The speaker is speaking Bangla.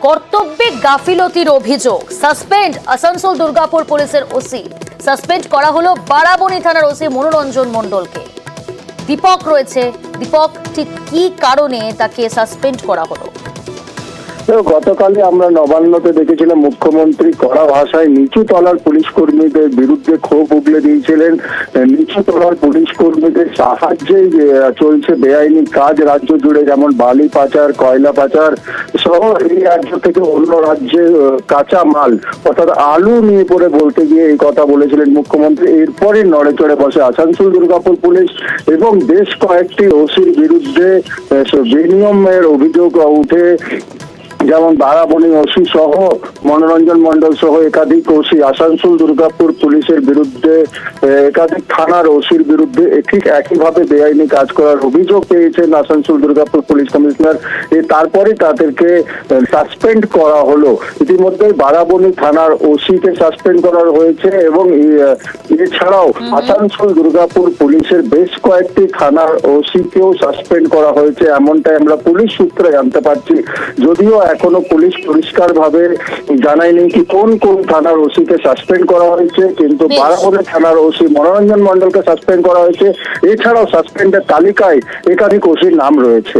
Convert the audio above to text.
কর্তব্যে গাফিলতির অভিযোগ, সাসপেন্ড আসানসোল দুর্গাপুর পুলিশের ওসি। সাসপেন্ড করা হলো বারাবণী থানার ওসি মনোরঞ্জন মণ্ডলকে। দীপক রয়েছে। দীপক, ঠিক কি কারণে তাকে সাসপেন্ড করা হলো? গতকালই আমরা নবান্নতে দেখেছিলাম মুখ্যমন্ত্রী কড়া ভাষায় নিচু তলার পুলিশ কর্মীদের বিরুদ্ধে ক্ষোভ উগলে দিয়েছিলেন। নিচু তলার পুলিশ কর্মীদের সাহায্যে চলছে বেআইনি কাজ রাজ্য জুড়ে, যেমন বালি পাচার, কয়লা পাচার সহ এই রাজ্য থেকে অন্য রাজ্যে কাঁচা মাল অর্থাৎ আলু নিয়ে পড়ে বলতে গিয়ে এই কথা বলেছিলেন মুখ্যমন্ত্রী। এরপরে নড়ে চড়ে বসে আসানসোল দুর্গাপুর পুলিশ এবং বেশ কয়েকটি ওসির বিরুদ্ধে বেনিয়মের অভিযোগ উঠে, যেমন বারাবণী ওসি সহ মনোরঞ্জন মণ্ডল সহ একাধিক ওসি আসানসোল দুর্গাপুর পুলিশের বিরুদ্ধে, একাধিক থানার ওসির বিরুদ্ধে ঠিক একইভাবে বেআইনি কাজ করার অভিযোগ পেয়েছেন আসানসোল দুর্গাপুর পুলিশ কমিশনার। তারপরে তাদেরকে সাসপেন্ড করা হলো। ইতিমধ্যে বারাবণী থানার ওসিকে সাসপেন্ড করা হয়েছে এবং এছাড়াও আসানসোল দুর্গাপুর পুলিশের বেশ কয়েকটি থানার ওসিকেও সাসপেন্ড করা হয়েছে, এমনটাই আমরা পুলিশ সূত্রে জানতে পারছি। যদিও এখনো পুলিশ পরিষ্কার ভাবে জানায়নি কি কোন কোন থানার ওসিকে সাসপেন্ড করা হয়েছে, কিন্তু বারাবণী থানার ওসি মনোরঞ্জন মণ্ডলকে সাসপেন্ড করা হয়েছে। এছাড়াও সাসপেন্ডের তালিকায় একাধিক ওসির নাম রয়েছে।